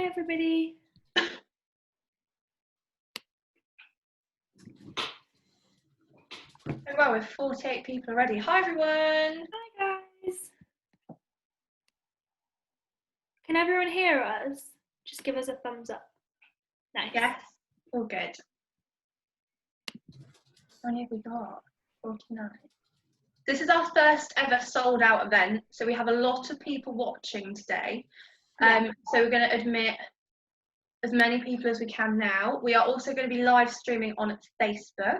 Hi, everybody. Oh, well, we're 48 people already. Hi, everyone. Hi, guys. Can everyone hear us? Just give us a thumbs up. Nice. Yes, all good. How many have we got? 49. This is our first ever sold out event, so we have a lot of people watching today. So we're going to admit as many people as we can now. We are also going to be live streaming on Facebook.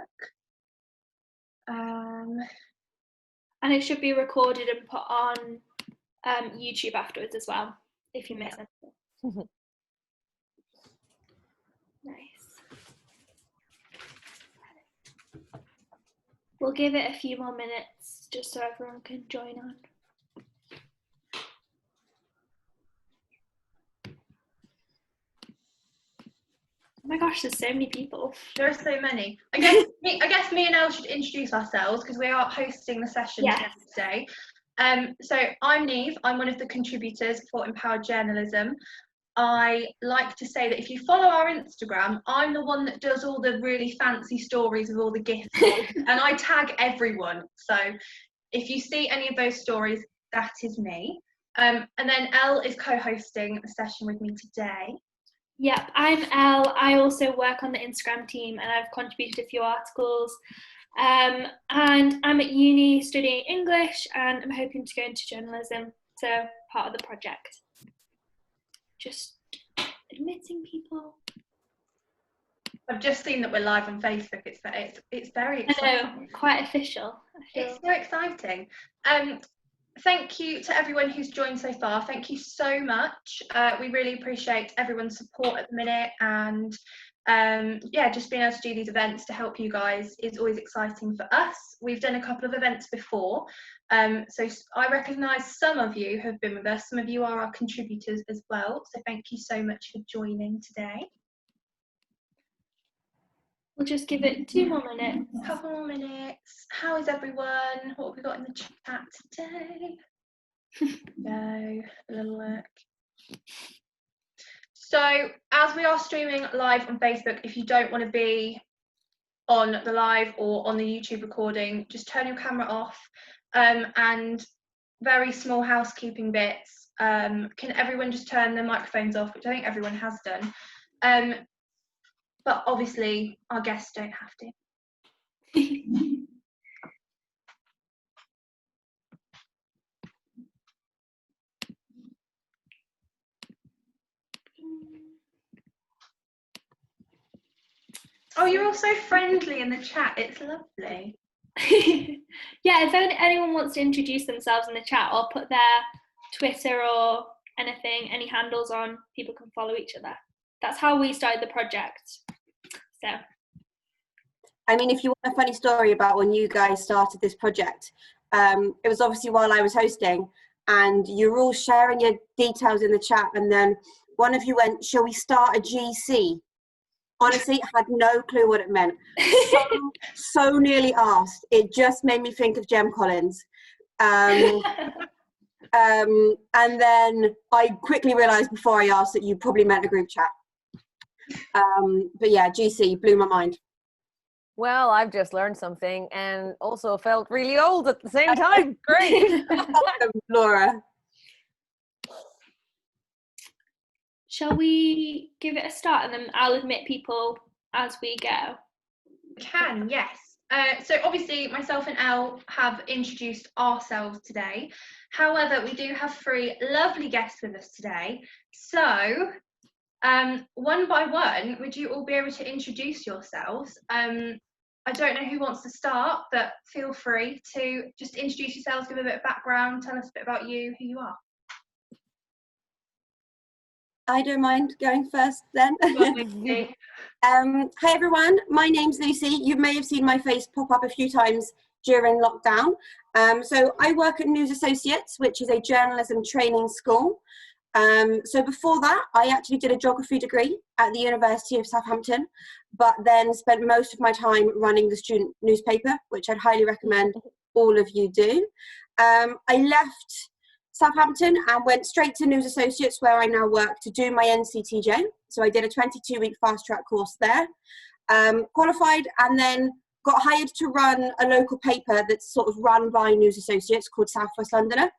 And it should be recorded and put on YouTube afterwards as well, if you miss anything. Nice. We'll give it a few more minutes just so everyone can join on. Oh my gosh, there's so many people. There are so many. I guess me and Elle should introduce ourselves because we are hosting the session today. So I'm Neve. I'm one of the contributors for Empowered Journalism. I like to say that if you follow our Instagram, I'm the one that does all the really fancy stories of all the gifts and I tag everyone. So if you see any of those stories, that is me. And then Elle is co-hosting the session with me today. Yep, I'm Elle. I also work on the Instagram team and I've contributed a few articles. And I'm at uni studying English and I'm hoping to go into journalism. So part of the project. Just admitting people. I've just seen that we're live on Facebook. It's very exciting. I know, quite official. It's so exciting. Thank you to everyone who's joined so far. Thank you so much. We really appreciate everyone's support at the minute, and just being able to do these events to help you guys is always exciting for us. We've done a couple of events before, so I recognise some of you have been with us. Some of you are our contributors as well, so thank you so much for joining today. We'll just give it 2 more minutes. A couple more minutes. How is everyone? What have we got in the chat today? Go, a little look. So, as we are streaming live on Facebook, if you don't want to be on the live or on the YouTube recording, just turn your camera off. And very small housekeeping bits. Can everyone just turn their microphones off, which I think everyone has done. But obviously, our guests don't have to. Oh, you're all so friendly in the chat. It's lovely. Yeah, if anyone wants to introduce themselves in the chat or put their Twitter or anything, any handles on, people can follow each other. That's how we started the project. So, I mean, if you want a funny story about when you guys started this project, it was obviously while I was hosting and you were all sharing your details in the chat, and then one of you went, "Shall we start a GC?" Honestly, I had no clue what it meant. So nearly asked. It just made me think of Jem Collins. And then I quickly realised before I asked that you probably meant a group chat. But yeah, GC blew my mind. Well, I've just learned something and also felt really old at the same time. Great. Laura. Shall we give it a start and then I'll admit people as we go? We can, yes. So obviously myself and Elle have introduced ourselves today. However, we do have 3 lovely guests with us today. So one by one, would you all be able to introduce yourselves? I don't know who wants to start, but feel free to just introduce yourselves, give a bit of background, tell us a bit about you, who you are. I don't mind going first then. Hi everyone, my name's Lucy. You may have seen my face pop up a few times during lockdown. So I work at News Associates, which is a journalism training school. So before that, I actually did a geography degree at the University of Southampton, but then spent most of my time running the student newspaper, which I'd highly recommend all of you do. I left Southampton and went straight to News Associates, where I now work, to do my NCTJ. So I did a 22-week fast track course there, qualified, and then got hired to run a local paper that's sort of run by News Associates called South West Londoner.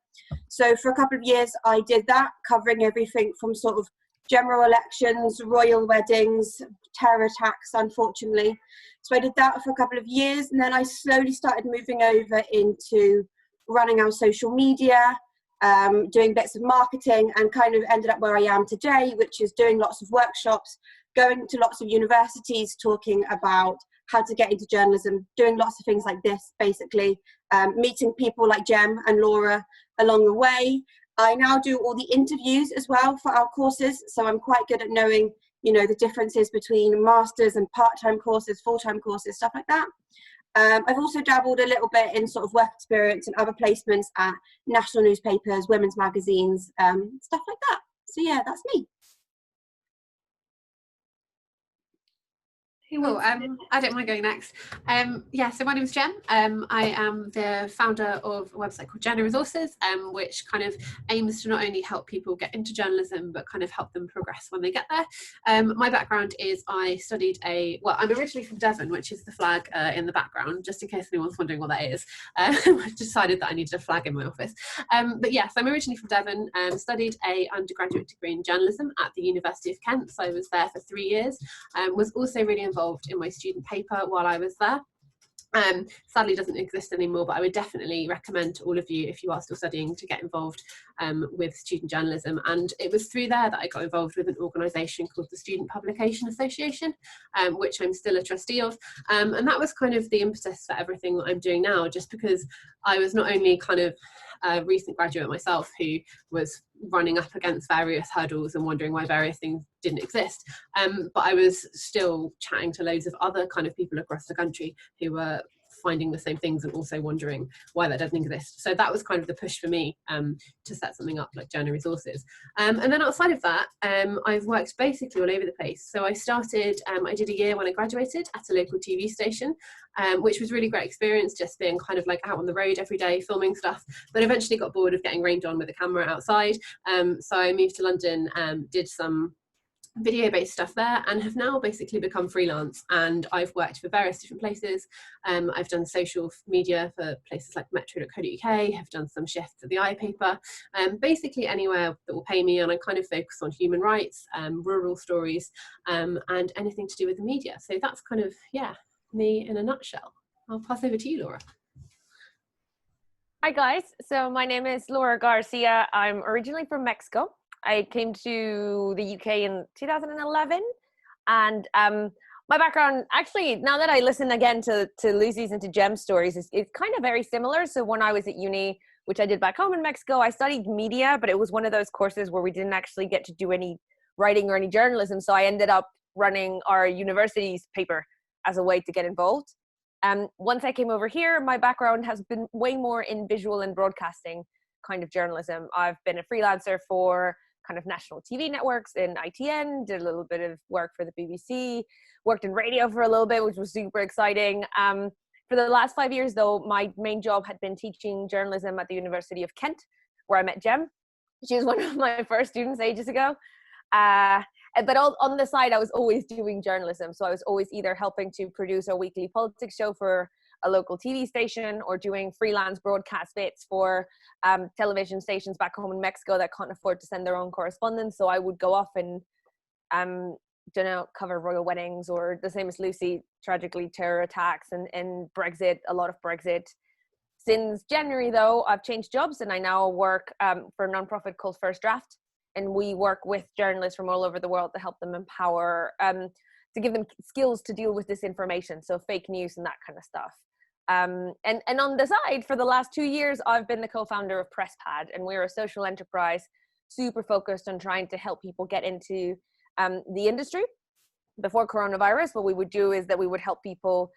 So for a couple of years I did that, covering everything from sort of general elections, royal weddings, terror attacks, unfortunately. So I did that for a couple of years, and then I slowly started moving over into running our social media, doing bits of marketing, and kind of ended up where I am today, which is doing lots of workshops, going to lots of universities, talking about how to get into journalism, doing lots of things like this, basically, meeting people like Jem and Laura along the way. I now do all the interviews as well for our courses, so I'm quite good at knowing, you know, the differences between masters and part-time courses, full-time courses, stuff like that. I've also dabbled a little bit in sort of work experience and other placements at national newspapers, women's magazines, stuff like that. So yeah, that's me. Cool. I don't mind going next. Yeah, so my name is Jen. I am the founder of a website called Journal Resources, which kind of aims to not only help people get into journalism, but kind of help them progress when they get there. My background is I studied I'm originally from Devon, which is the flag in the background, just in case anyone's wondering what that is. I've decided that I needed a flag in my office. But yes, I'm originally from Devon, studied a undergraduate degree in journalism at the University of Kent. So I was there for 3 years, was also really involved in my student paper while I was there. Sadly doesn't exist anymore, but I would definitely recommend to all of you, if you are still studying, to get involved with student journalism. And it was through there that I got involved with an organisation called the Student Publication Association, which I'm still a trustee of, and that was kind of the impetus for everything that I'm doing now, just because I was not only kind of a recent graduate myself who was running up against various hurdles and wondering why various things didn't exist, but I was still chatting to loads of other kind of people across the country who were finding the same things and also wondering why that doesn't exist. So that was kind of the push for me to set something up like Journal Resources. And then outside of that, I've worked basically all over the place. So I started, I did a year when I graduated at a local TV station, which was really great experience, just being kind of like out on the road every day filming stuff, but eventually got bored of getting rained on with a camera outside. So I moved to London, did some video-based stuff there, and have now basically become freelance, and I've worked for various different places. I've done social media for places like metro.co.uk, have done some shifts at the iPaper, basically anywhere that will pay me, and I kind of focus on human rights, rural stories, and anything to do with the media. So that's kind of, yeah, me in a nutshell. I'll pass over to you, Laura. Hi guys, so my name is Laura Garcia. I'm originally from Mexico. I came to the UK in 2011, and my background, actually, now that I listen again to Lucy's and to Jem's stories, it's kind of very similar. So when I was at uni, which I did back home in Mexico, I studied media, but it was one of those courses where we didn't actually get to do any writing or any journalism. So I ended up running our university's paper as a way to get involved. Once I came over here, my background has been way more in visual and broadcasting kind of journalism. I've been a freelancer for kind of national TV networks in ITN, did a little bit of work for the BBC, worked in radio for a little bit, which was super exciting. For the last 5 years though, my main job had been teaching journalism at the University of Kent, where I met Jem. She was one of my first students ages ago. But on the side, I was always doing journalism. So I was always either helping to produce a weekly politics show for a local TV station, or doing freelance broadcast bits for television stations back home in Mexico that can't afford to send their own correspondents. So I would go off and, cover royal weddings, or the same as Lucy, tragically terror attacks and Brexit, a lot of Brexit. Since January though, I've changed jobs, and I now work for a nonprofit called First Draft. And we work with journalists from all over the world to help them empower, to give them skills to deal with disinformation, so fake news and that kind of stuff. And on the side, for the last 2 years, I've been the co-founder of PressPad, and we're a social enterprise super focused on trying to help people get into the industry. Before coronavirus, what we would do is that we would help people,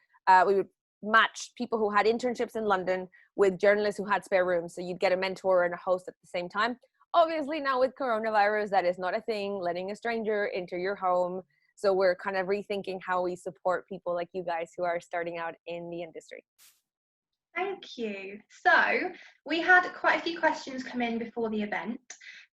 we would match people who had internships in London with journalists who had spare rooms. So you'd get a mentor and a host at the same time. Obviously now with coronavirus, that is not a thing, letting a stranger into your home. So we're kind of rethinking how we support people like you guys who are starting out in the industry. Thank you. So we had quite a few questions come in before the event,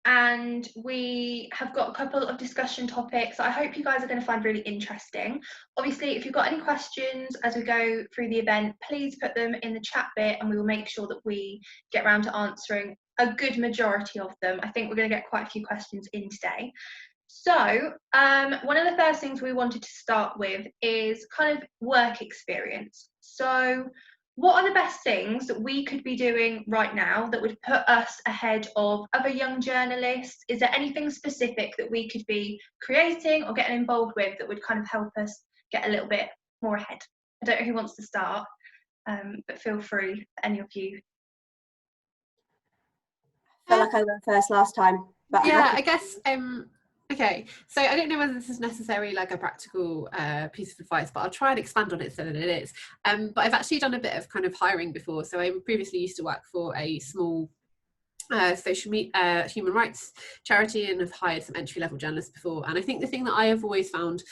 and we have got a couple of discussion topics that I hope you guys are going to find really interesting. Obviously, if you've got any questions as we go through the event, please put them in the chat bit and we will make sure that we get around to answering a good majority of them. I think we're going to get quite a few questions in today. So one of the first things we wanted to start with is kind of work experience. So what are the best things that we could be doing right now that would put us ahead of other young journalists? Is there anything specific that we could be creating or getting involved with that would kind of help us get a little bit more ahead? I don't know who wants to start, but feel free, any of you. I feel like I went first last time. But yeah, I guess okay, so I don't know whether this is necessarily like a practical piece of advice, but I'll try and expand on it so that it is. But I've actually done a bit of kind of hiring before. So I previously used to work for a small social media human rights charity, and have hired some entry-level journalists before. And I think the thing that I have always found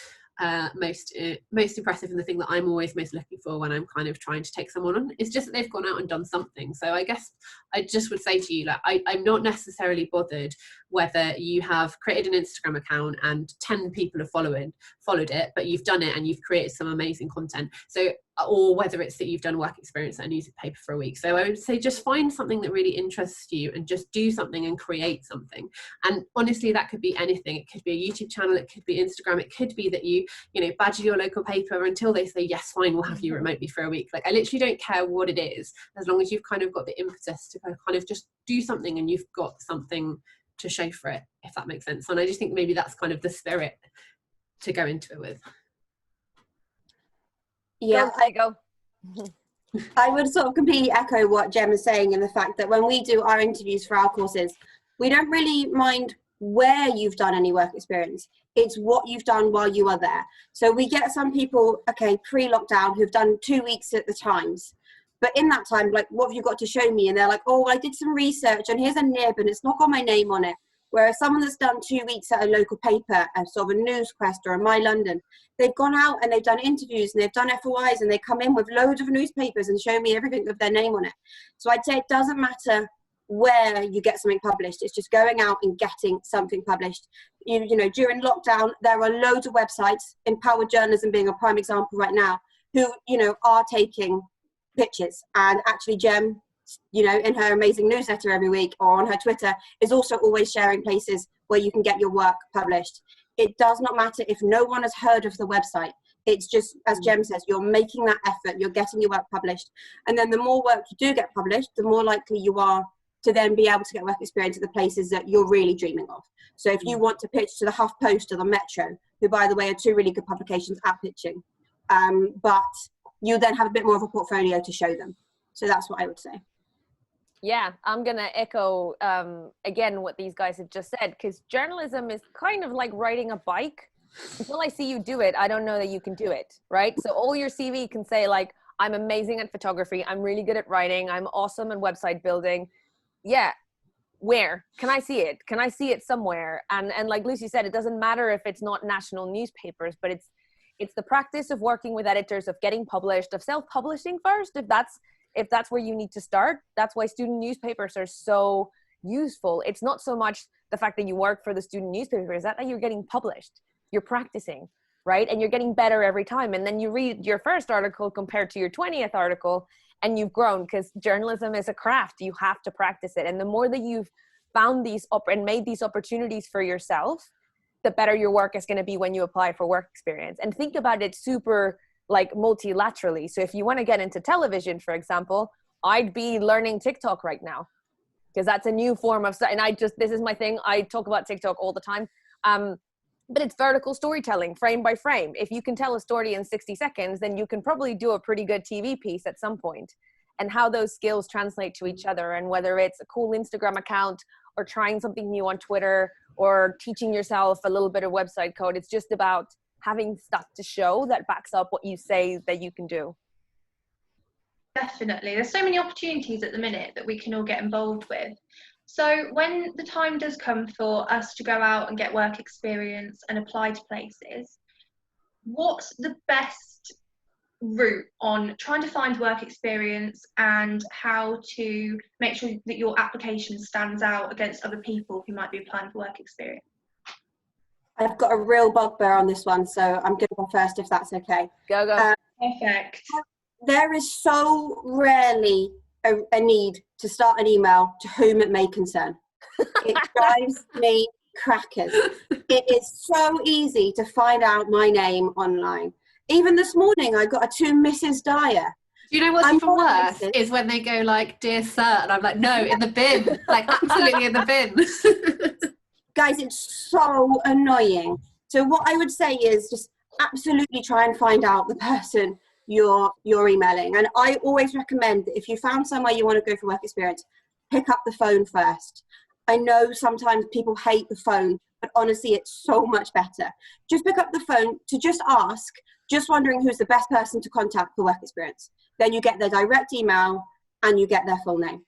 most impressive, and the thing that I'm always most looking for when I'm kind of trying to take someone on, is just that they've gone out and done something. So I guess I just would say to you, like, I'm not necessarily bothered whether you have created an Instagram account and 10 people have followed it, but you've done it and you've created some amazing content. So, or whether it's that you've done work experience at a newspaper for a week. So I would say just find something that really interests you and just do something and create something. And honestly, that could be anything. It could be a YouTube channel, it could be Instagram, it could be that you badger your local paper until they say, yes, fine, we'll have you remotely for a week. Like, I literally don't care what it is, as long as you've kind of got the impetus to kind of just do something and you've got something to show for it, if that makes sense. And I just think maybe that's kind of the spirit to go into it with. Yeah, I would sort of completely echo what Jem is saying, in the fact that when we do our interviews for our courses, we don't really mind where you've done any work experience. It's what you've done while you are there. So we get some people, okay, pre-lockdown, who've done 2 weeks at the Times. But in that time, like, what have you got to show me? And they're like, oh, I did some research and here's a nib and it's not got my name on it. Whereas someone that's done 2 weeks at a local paper, a sort of a News Quest or a My London, they've gone out and they've done interviews and they've done FOIs and they come in with loads of newspapers and show me everything with their name on it. So I'd say it doesn't matter where you get something published. It's just going out and getting something published. You know, during lockdown, there are loads of websites, Empoword Journalism being a prime example right now, who, are taking pictures. And actually Jem, in her amazing newsletter every week or on her Twitter, is also always sharing places where you can get your work published. It does not matter if no one has heard of the website. It's just, as Jem says, you're making that effort, you're getting your work published. And then the more work you do get published, the more likely you are to then be able to get work experience at the places that you're really dreaming of. So if you want to pitch to the HuffPost or the Metro, who, by the way, are two really good publications at pitching, but you then have a bit more of a portfolio to show them. So that's what I would say. Yeah, I'm going to echo, again, what these guys have just said, because journalism is kind of like riding a bike. Until I see you do it, I don't know that you can do it, right? So all your CV can say, like, I'm amazing at photography, I'm really good at writing, I'm awesome at website building. Yeah, where? Can I see it? Can I see it somewhere? And like Lucy said, it doesn't matter if it's not national newspapers, but it's the practice of working with editors, of getting published, of self-publishing first, if that's where you need to start. That's why student newspapers are so useful. It's not so much the fact that you work for the student newspaper, is that you're getting published, you're practicing, right? And you're getting better every time. And then you read your first article compared to your 20th article, and you've grown, because journalism is a craft. You have to practice it. And the more that you've found these and made these opportunities for yourself, the better your work is going to be when you apply for work experience. And think about it super like multilaterally. So if you want to get into television, for example, I'd be learning TikTok right now, because that's a new form of, and this is my thing. I talk about TikTok all the time. But it's vertical storytelling, frame by frame. If you can tell a story in 60 seconds, then you can probably do a pretty good TV piece at some point. And how those skills translate to each other, and whether it's a cool Instagram account or trying something new on Twitter or teaching yourself a little bit of website code, it's just about having stuff to show that backs up what you say that you can do. Definitely. There's so many opportunities at the minute that we can all get involved with. So when the time does come for us to go out and get work experience and apply to places, what's the best route on trying to find work experience and how to make sure that your application stands out against other people who might be applying for work experience? I've got a real bugbear on this one, so I'm going to go first if that's okay. Go. Perfect. There is so rarely a need to start an email to whom it may concern. It drives me crackers. It is so easy to find out my name online. Even this morning, I got a to Mrs. Dyer. Do you know what's even worse is when they go like, "Dear Sir," and I'm like, "No, in the bin, like absolutely in the bin." Guys, it's so annoying. So what I would say is just absolutely try and find out the person you're emailing. And I always recommend that if you found somewhere you want to go for work experience, pick up the phone first. I know sometimes people hate the phone, but honestly, it's so much better. Just pick up the phone to just ask, just wondering who's the best person to contact for work experience. Then you get their direct email and you get their full name.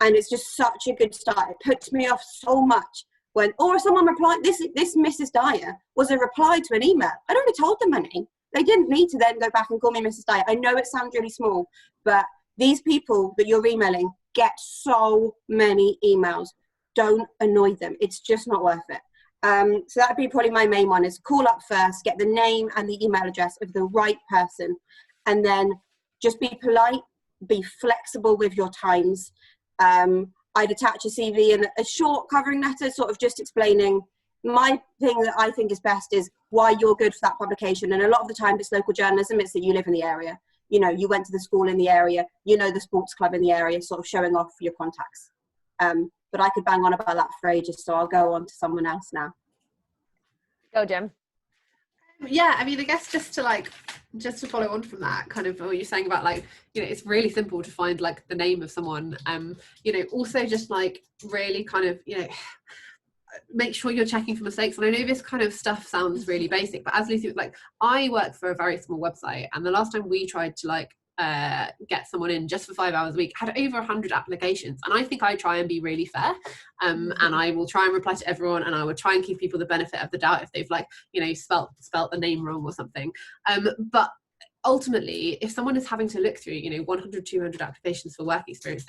And it's just such a good start. It puts me off so much when, or someone replied, this Mrs. Dyer was a reply to an email. I'd already told them my name. They didn't need to then go back and call me Mrs. Dyer. I know it sounds really small, but these people that you're emailing get so many emails. Don't annoy them. It's just not worth it. So that would be probably my main one, is call up first, get the name and the email address of the right person, and then just be polite, be flexible with your times. I'd attach a CV and a short covering letter, sort of just explaining my thing that I think is best is why you're good for that publication. And a lot of the time it's local journalism, it's that you live in the area. You know, you went to the school in the area, you know the sports club in the area, sort of showing off your contacts. But I could bang on about that for ages, so I'll go on to someone else now. Go, Jem. Yeah, I mean, I guess just to follow on from that, kind of what you're saying about, like, you know, it's really simple to find like the name of someone. You know, also just like really kind of, you know, make sure you're checking for mistakes. And I know this kind of stuff sounds really basic, but as Lucy was like, I work for a very small website, and the last time we tried to like get someone in just for 5 hours a week, had over 100 applications. And I think I try and be really fair, and I will try and reply to everyone, and I would try and give people the benefit of the doubt if they've like, you know, spelt the name wrong or something. But ultimately, if someone is having to look through, you know, 100, 200 applications for work experience,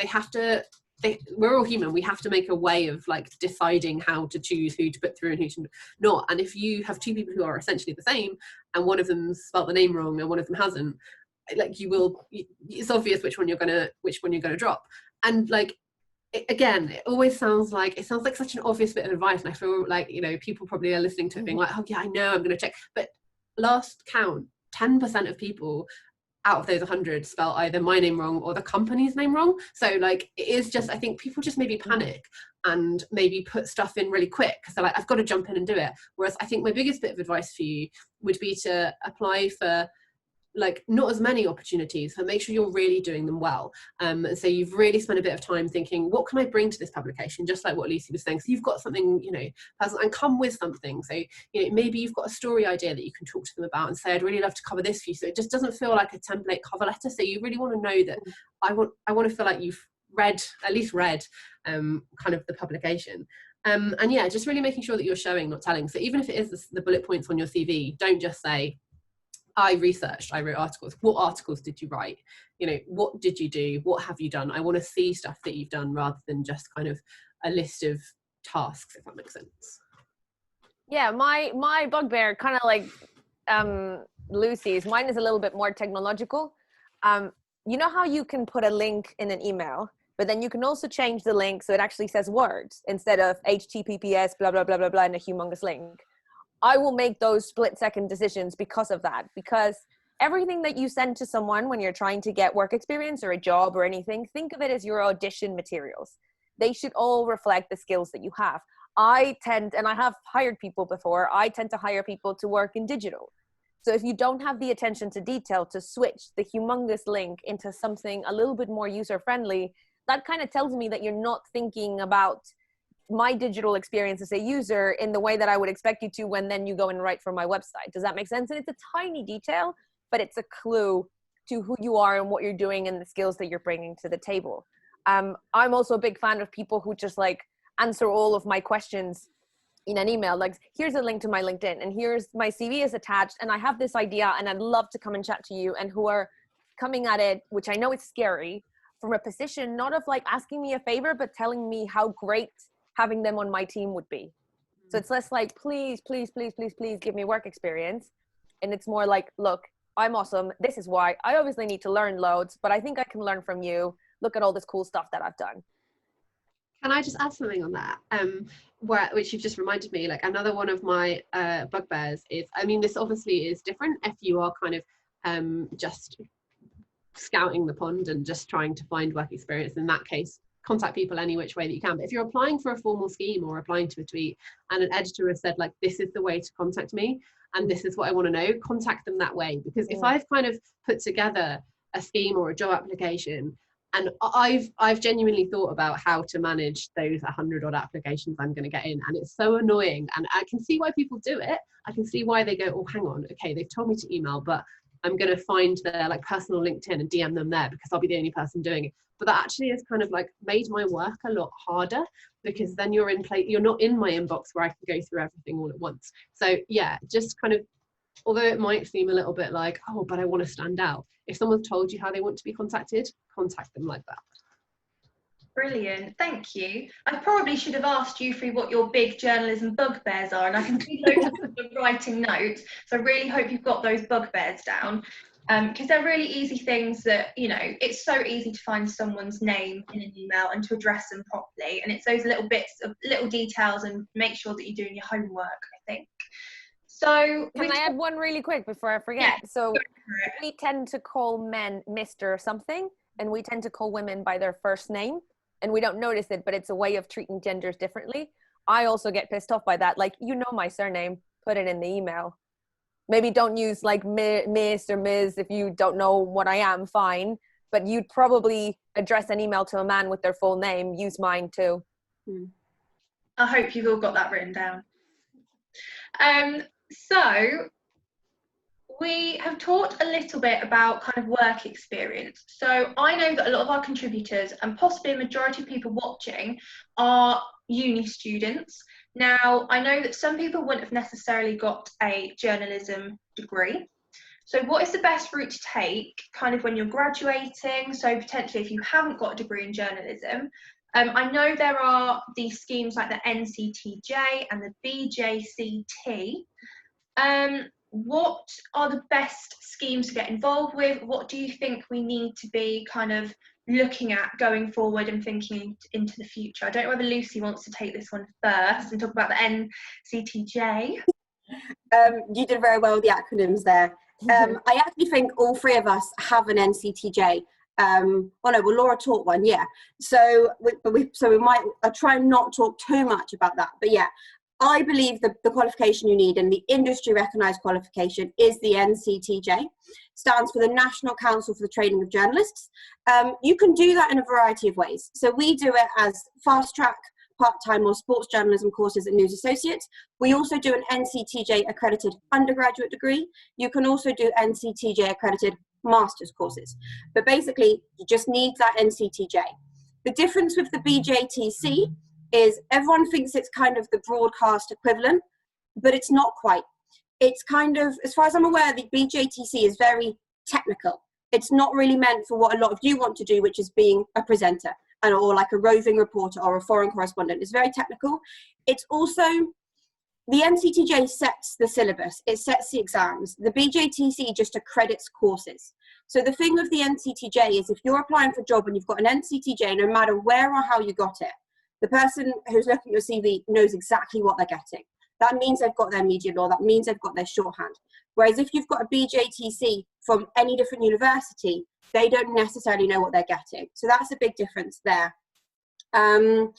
we're all human. We have to make a way of like deciding how to choose who to put through and who to not. And if you have two people who are essentially the same, and one of them spelt the name wrong and one of them hasn't, like it's obvious which one you're gonna drop. And like, it always sounds like such an obvious bit of advice, and I feel like, you know, people probably are listening to it being like, oh yeah, I know, I'm gonna check. But last count, 10% of people out of those 100 spell either my name wrong or the company's name wrong. So like, it is just, I think people just maybe panic and maybe put stuff in really quick because they're like, I've got to jump in and do it. Whereas I think my biggest bit of advice for you would be to apply for like not as many opportunities, but make sure you're really doing them well. And so you've really spent a bit of time thinking, what can I bring to this publication? Just like what Lucy was saying. So you've got something, you know, personal, and come with something. So, you know, maybe you've got a story idea that you can talk to them about and say, I'd really love to cover this for you. So it just doesn't feel like a template cover letter. So you really want to know that I want to feel like you've read kind of the publication. And yeah, just really making sure that you're showing, not telling. So even if it is the bullet points on your CV, don't just say, I researched, I wrote articles. What articles did you write? You know, what did you do? What have you done? I want to see stuff that you've done rather than just kind of a list of tasks, if that makes sense. Yeah, my bugbear, kind of like Lucy's, mine is a little bit more technological. You know how you can put a link in an email, but then you can also change the link so it actually says words instead of HTTPS, blah, blah, blah, blah, blah, and a humongous link. I will make those split-second decisions because of that, because everything that you send to someone when you're trying to get work experience or a job or anything, think of it as your audition materials. They should all reflect the skills that you have. I tend, and I have hired people before, I tend to hire people to work in digital. So if you don't have the attention to detail to switch the humongous link into something a little bit more user-friendly, that kind of tells me that you're not thinking about my digital experience as a user in the way that I would expect you to when then you go and write for my website. Does that make sense? And it's a tiny detail, but it's a clue to who you are and what you're doing and the skills that you're bringing to the table. I'm also a big fan of people who just like answer all of my questions in an email, like, here's a link to my LinkedIn and here's my CV is attached and I have this idea and I'd love to come and chat to you, and who are coming at it, which I know is scary, from a position not of like asking me a favor, but telling me how great having them on my team would be. So it's less like, please, please, please, please, please give me work experience. And it's more like, look, I'm awesome. This is why. I obviously need to learn loads, but I think I can learn from you. Look at all this cool stuff that I've done. Can I just add something on that? Which you've just reminded me, like another one of my bugbears is, I mean, this obviously is different if you are kind of just scouting the pond and just trying to find work experience. In that case, contact people any which way that you can. But if you're applying for a formal scheme or applying to a tweet and an editor has said, like, this is the way to contact me and this is what I want to know, contact them that way. Because if I've kind of put together a scheme or a job application and I've genuinely thought about how to manage those 100 odd applications I'm going to get in, and it's so annoying, and I can see why people do it. I can see why they go, oh, hang on, okay, they've told me to email, but I'm going to find their like personal LinkedIn and DM them there because I'll be the only person doing it. But that actually has kind of like made my work a lot harder, because then you're not in my inbox where I can go through everything all at once. So yeah, just kind of, although it might seem a little bit like, oh, but I want to stand out, if someone's told you how they want to be contacted, contact them like that. Brilliant, thank you. I probably should have asked you for what your big journalism bugbears are, and I can see loads of writing notes, so I really hope you've got those bugbears down, because they're really easy things that, you know, it's so easy to find someone's name in an email and to address them properly, and it's those little bits of little details, and make sure that you're doing your homework, I think. So can I add one really quick before I forget? Yeah, so we tend to call men Mr. something, and we tend to call women by their first name, and we don't notice it, but it's a way of treating genders differently. I also get pissed off by that. Like, you know my surname, put it in the email. Maybe don't use like Miss or Ms. if you don't know what I am, fine. But you'd probably address an email to a man with their full name. Use mine too. I hope you've all got that written down. So we have talked a little bit about kind of work experience. So I know that a lot of our contributors, and possibly a majority of people watching, are uni students. Now, I know that some people wouldn't have necessarily got a journalism degree. So what is the best route to take kind of when you're graduating? So potentially if you haven't got a degree in journalism, I know there are these schemes like the NCTJ and the BJCT. What are the best schemes to get involved with? What do you think we need to be kind of looking at going forward and thinking into the future? I don't know whether Lucy wants to take this one first and talk about the NCTJ. You did very well with the acronyms there. I actually think all three of us have an NCTJ. Laura taught one, yeah. So we might try and not talk too much about that. But yeah, I believe the qualification you need, and the industry recognised qualification, is the NCTJ. Stands for the National Council for the Training of Journalists. You can do that in a variety of ways. So we do it as fast track, part-time or sports journalism courses at News Associates. We also do an NCTJ accredited undergraduate degree. You can also do NCTJ accredited master's courses. But basically, you just need that NCTJ. The difference with the BJTC is everyone thinks it's kind of the broadcast equivalent, but it's not quite. It's kind of, as far as I'm aware, the BJTC is very technical. It's not really meant for what a lot of you want to do, which is being a presenter or like a roving reporter or a foreign correspondent. It's very technical. It's also, the NCTJ sets the syllabus, it sets the exams. The BJTC just accredits courses. So the thing with the NCTJ is if you're applying for a job and you've got an NCTJ, no matter where or how you got it, the person who's looking at your CV knows exactly what they're getting. That means they've got their media law, that means they've got their shorthand. Whereas if you've got a BJTC from any different university, they don't necessarily know what they're getting. So that's a big difference there. The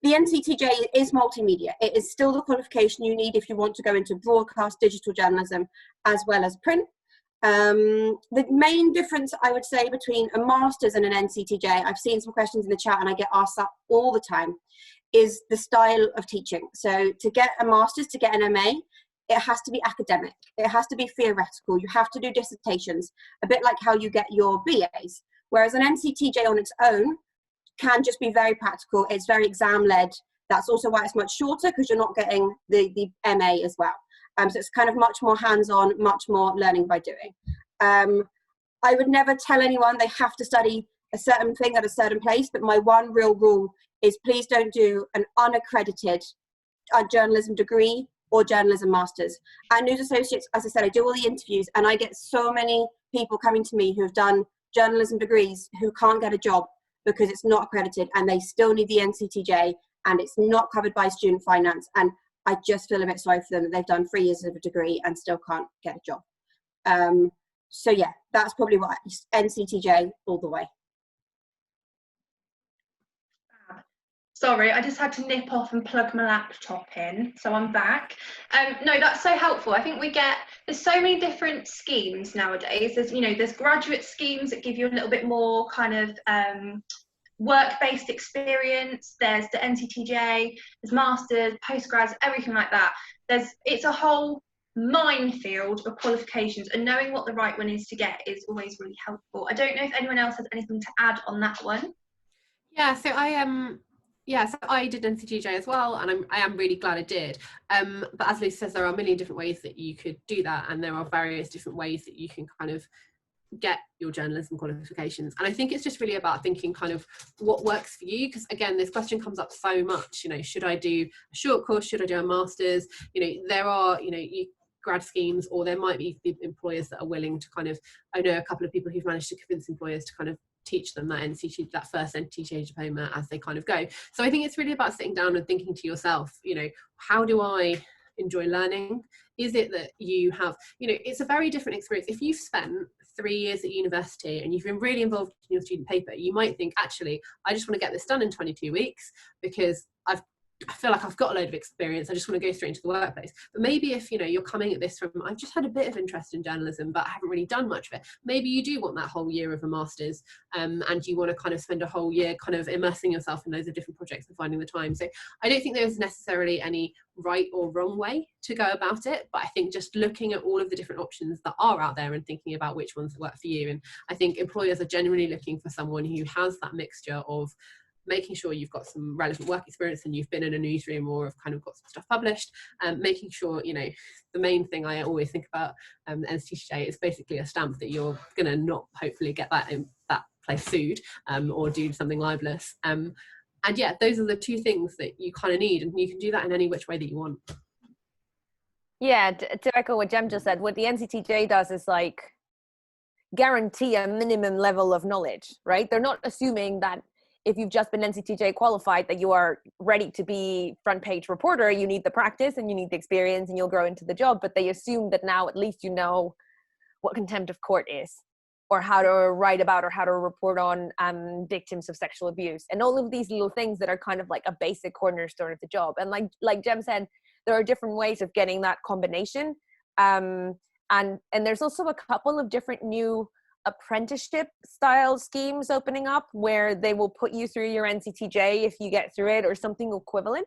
NCTJ is multimedia. It is still the qualification you need if you want to go into broadcast digital journalism as well as print. The main difference, I would say, between a master's and an NCTJ, I've seen some questions in the chat and I get asked that all the time, is the style of teaching. So to get a master's, to get an MA, it has to be academic. It has to be theoretical. You have to do dissertations, a bit like how you get your BAs. Whereas an NCTJ on its own can just be very practical. It's very exam-led. That's also why it's much shorter, because you're not getting the MA as well. So it's kind of much more hands-on, much more learning by doing. I would never tell anyone they have to study a certain thing at a certain place, but my one real rule is please don't do an unaccredited journalism degree or journalism masters. At News Associates, as I said, I do all the interviews, and I get so many people coming to me who have done journalism degrees who can't get a job because it's not accredited, and they still need the NCTJ, and it's not covered by student finance. And I just feel a bit sorry for them that they've done 3 years of a degree and still can't get a job. So yeah, that's probably what NCTJ all the way. Sorry, I just had to nip off and plug my laptop in, so I'm back. No, that's so helpful. I think there's so many different schemes nowadays. There's graduate schemes that give you a little bit more kind of work-based experience. There's the NCTJ, there's masters, postgrads, everything like that. It's a whole minefield of qualifications, and knowing what the right one is to get is always really helpful. I don't know if anyone else has anything to add on that one. Yeah, so I did NCTJ as well, and I am really glad I did. But as Lucy says, there are a million different ways that you could do that, and there are various different ways that you can kind of get your journalism qualifications. And I think it's just really about thinking kind of what works for you, because again, this question comes up so much. Should I do a short course? Should I do a master's? There are grad schemes, or there might be the employers that are willing to kind of, I know a couple of people who've managed to convince employers to kind of teach them that first NCTJ diploma as they kind of go. So I think it's really about sitting down and thinking to yourself, how do I enjoy learning? Is it that you have, it's a very different experience. If you've spent 3 years at university and you've been really involved in your student paper, you might think, actually, I just want to get this done in 22 weeks because I feel like I've got a load of experience. I just want to go straight into the workplace. But maybe if you're coming at this from, I've just had a bit of interest in journalism, but I haven't really done much of it. Maybe you do want that whole year of a master's, and you want to kind of spend a whole year kind of immersing yourself in loads of different projects and finding the time. So I don't think there's necessarily any right or wrong way to go about it, but I think just looking at all of the different options that are out there and thinking about which ones work for you. And I think employers are generally looking for someone who has that mixture of making sure you've got some relevant work experience and you've been in a newsroom or have kind of got some stuff published, and making sure, the main thing I always think about NCTJ is basically a stamp that you're going to not hopefully get that place sued or do something libelous. And yeah, those are the two things that you kind of need, and you can do that in any which way that you want. Yeah, to echo what Jem just said, what the NCTJ does is guarantee a minimum level of knowledge, right? They're not assuming that if you've just been NCTJ qualified that you are ready to be front page reporter. You need the practice and you need the experience and you'll grow into the job, but they assume that now at least you know what contempt of court is, or how to write about or how to report on victims of sexual abuse, and all of these little things that are kind of like a basic cornerstone of the job. And like Jem said, there are different ways of getting that combination, and there's also a couple of different new apprenticeship style schemes opening up where they will put you through your NCTJ if you get through it, or something equivalent.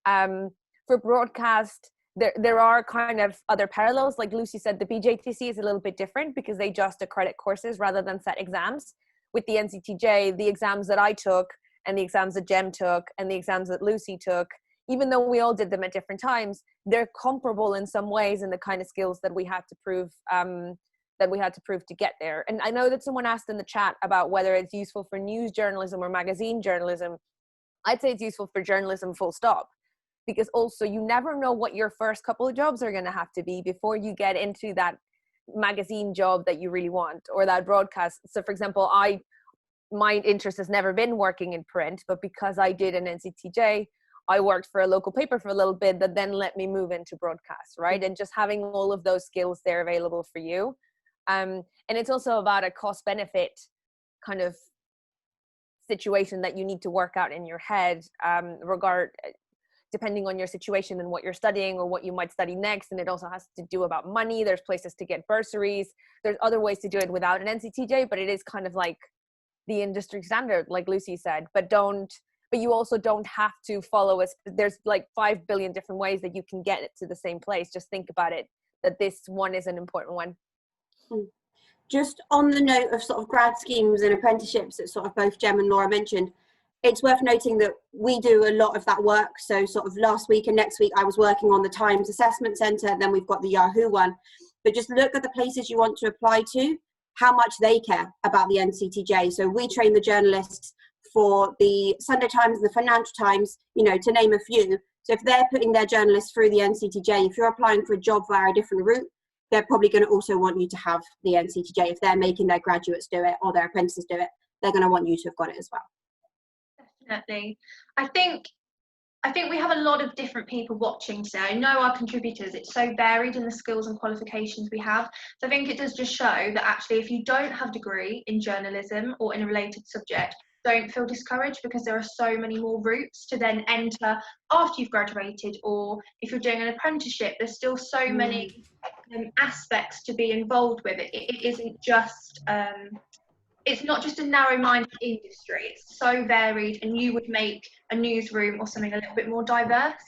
For broadcast, there are kind of other parallels. Like Lucy said, the BJTC is a little bit different because they just accredit courses rather than set exams. With the NCTJ, the exams that I took and the exams that Jem took and the exams that Lucy took, even though we all did them at different times, they're comparable in some ways in the kind of skills that we had to prove to get there. And I know that someone asked in the chat about whether it's useful for news journalism or magazine journalism. I'd say it's useful for journalism full stop, because also you never know what your first couple of jobs are going to have to be before you get into that magazine job that you really want, or that broadcast. So for example, my interest has never been working in print, but because I did an NCTJ, I worked for a local paper for a little bit that then let me move into broadcast, right? And just having all of those skills there available for you. And it's also about a cost benefit kind of situation that you need to work out in your head, depending on your situation and what you're studying or what you might study next. And it also has to do about money. There's places to get bursaries. There's other ways to do it without an NCTJ, but it is kind of like the industry standard, like Lucy said, but you also don't have to follow us. There's like 5 billion different ways that you can get it to the same place. Just think about it, that this one is an important one. Just on the note of sort of grad schemes and apprenticeships that sort of both Jem and Laura mentioned, it's worth noting that we do a lot of that work. So sort of last week and next week, I was working on the Times Assessment Centre, and then we've got the Yahoo one. But just look at the places you want to apply to, how much they care about the NCTJ. So we train the journalists for the Sunday Times, the Financial Times, you know, to name a few. So if they're putting their journalists through the NCTJ, if you're applying for a job via a different route, they're probably going to also want you to have the NCTJ. If they're making their graduates do it or their apprentices do it, they're going to want you to have got it as well. Definitely. I think we have a lot of different people watching today. I know our contributors, it's so varied in the skills and qualifications we have. So I think it does just show that actually if you don't have a degree in journalism or in a related subject, don't feel discouraged, because there are so many more routes to then enter after you've graduated, or if you're doing an apprenticeship, there's still so many aspects to be involved with. It isn't just it's not just a narrow-minded industry. It's so varied, and you would make a newsroom or something a little bit more diverse.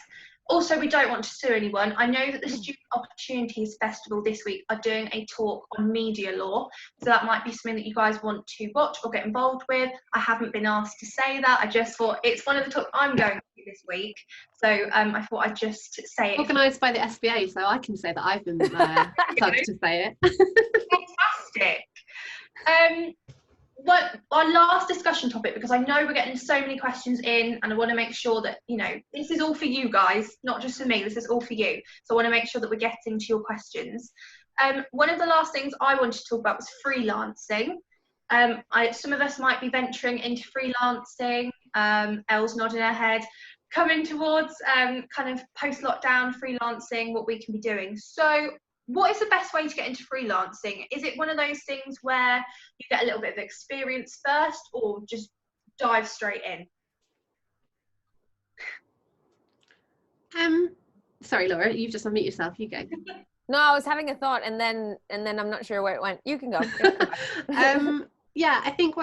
Also, we don't want to sue anyone. I know that the Student Opportunities Festival this week are doing a talk on media law, so that might be something that you guys want to watch or get involved with. I haven't been asked to say that. I just thought it's one of the talks I'm going to this week, so I thought I'd just say it. Organised by the SBA, so I can say that I've been touched to say it. Fantastic. Our last discussion topic, because I know we're getting so many questions in, and I want to make sure that, you know, this is all for you guys, not just for me, this is all for you. So I want to make sure that we're getting to your questions. One of the last things I wanted to talk about was freelancing. Some of us might be venturing into freelancing. Elle's nodding her head, coming towards kind of post-lockdown freelancing, what we can be doing. So what is the best way to get into freelancing? Is it one of those things where you get a little bit of experience first, or just dive straight in? Sorry, Laura, you've just unmuted yourself. You go. No, I was having a thought, and then I'm not sure where it went. You can go. Yeah, I think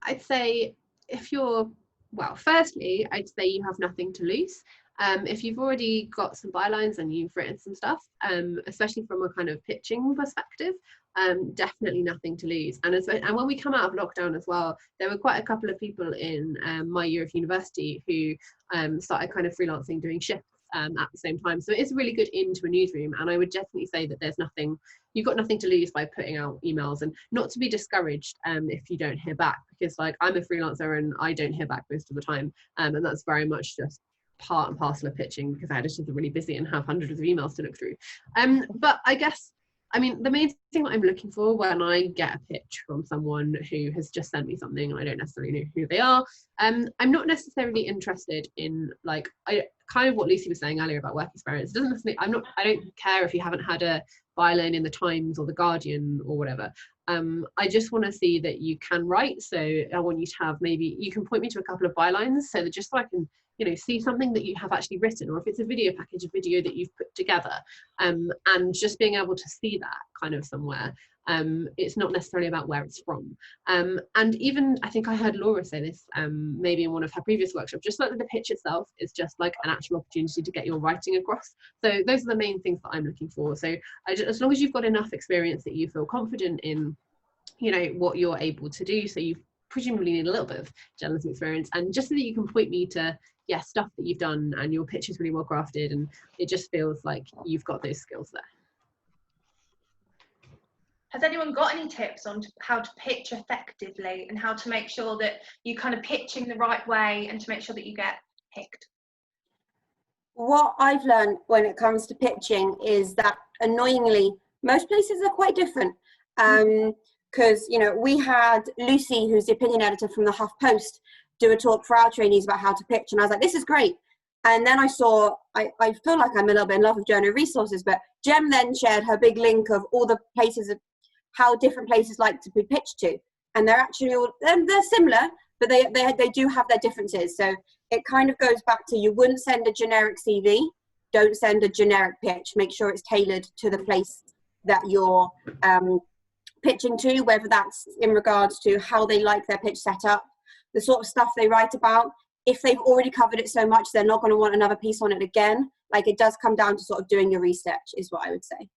I'd say if you're, well, firstly, I'd say you have nothing to lose. If you've already got some bylines and you've written some stuff, especially from a kind of pitching perspective, definitely nothing to lose. And when we come out of lockdown as well, there were quite a couple of people in my year of university who started kind of freelancing, doing shifts at the same time. So it is really good into a newsroom, and I would definitely say that you've got nothing to lose by putting out emails, and not to be discouraged if you don't hear back, because like I'm a freelancer and I don't hear back most of the time, and that's very much just part and parcel of pitching, because editors are really busy and have hundreds of emails to look through. But I guess, I mean, the main thing that I'm looking for when I get a pitch from someone who has just sent me something and I don't necessarily know who they are, I'm not necessarily interested in, like, I kind of what Lucy was saying earlier about work experience. It doesn't necessarily, I don't care if you haven't had a byline in the Times or the Guardian or whatever. I just want to see that you can write. So I want you to have, maybe you can point me to a couple of bylines, so that just so I can, you know, see something that you have actually written, or if it's a video package, a video that you've put together, and just being able to see that kind of somewhere. It's not necessarily about where it's from. And even, I think I heard Laura say this maybe in one of her previous workshops, just like the pitch itself is just like an actual opportunity to get your writing across. So those are the main things that I'm looking for. So as long as you've got enough experience that you feel confident in, you know, what you're able to do, so you presumably need a little bit of journalism experience, and just so that you can point me to stuff that you've done and your pitch is really well crafted, and it just feels like you've got those skills there. Has anyone got any tips on how to pitch effectively, and how to make sure that you're kind of pitching the right way, and to make sure that you get picked? What I've learned when it comes to pitching is that, annoyingly, most places are quite different. Because, you know, we had Lucy, who's the opinion editor from the Huff Post, do a talk for our trainees about how to pitch, and I was like, this is great. And then I saw, I feel like I'm a little bit in love with journal resources, but Jem then shared her big link of all the places, of how different places like to be pitched to, and they're actually all, they're similar, but they do have their differences. So it kind of goes back to, you wouldn't send a generic CV, don't send a generic pitch. Make sure it's tailored to the place that you're pitching to, whether that's in regards to how they like their pitch set up, the sort of stuff they write about. If they've already covered it so much, they're not going to want another piece on it again. Like, it does come down to sort of doing your research, is what I would say.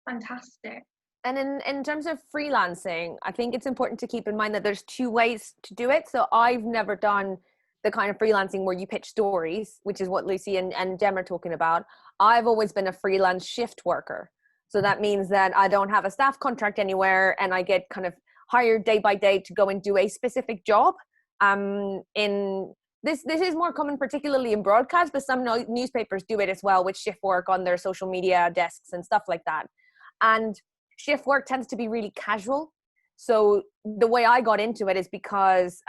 Fantastic. And in terms of freelancing, I think it's important to keep in mind that there's two ways to do it. So I've never done the kind of freelancing where you pitch stories, which is what Lucy and Jem are talking about, I've always been a freelance shift worker. So that means that I don't have a staff contract anywhere, and I get kind of hired day by day to go and do a specific job. In this is more common, particularly in broadcast, but some newspapers do it as well, with shift work on their social media desks and stuff like that. And shift work tends to be really casual. So the way I got into it is because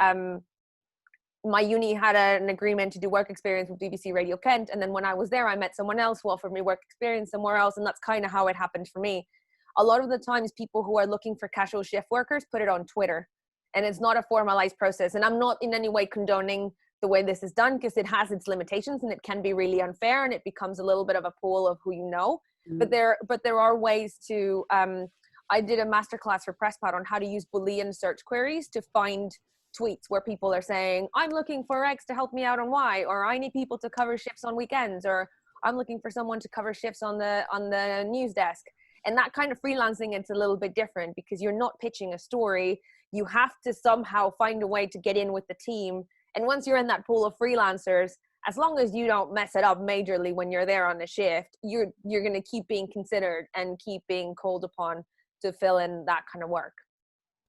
my uni had an agreement to do work experience with BBC Radio Kent. And then when I was there, I met someone else who offered me work experience somewhere else. And that's kind of how it happened for me. A lot of the times people who are looking for casual shift workers put it on Twitter, and it's not a formalized process. And I'm not in any way condoning the way this is done, because it has its limitations and it can be really unfair, and it becomes a little bit of a pool of who you know. But there are ways to, I did a masterclass for PressPad on how to use Boolean search queries to find tweets where people are saying, I'm looking for X to help me out on Y, or I need people to cover shifts on weekends, or I'm looking for someone to cover shifts on the news desk. And that kind of freelancing, it's a little bit different, because you're not pitching a story. You have to somehow find a way to get in with the team. And once you're in that pool of freelancers, as long as you don't mess it up majorly when you're there on the shift, you're going to keep being considered and keep being called upon to fill in that kind of work.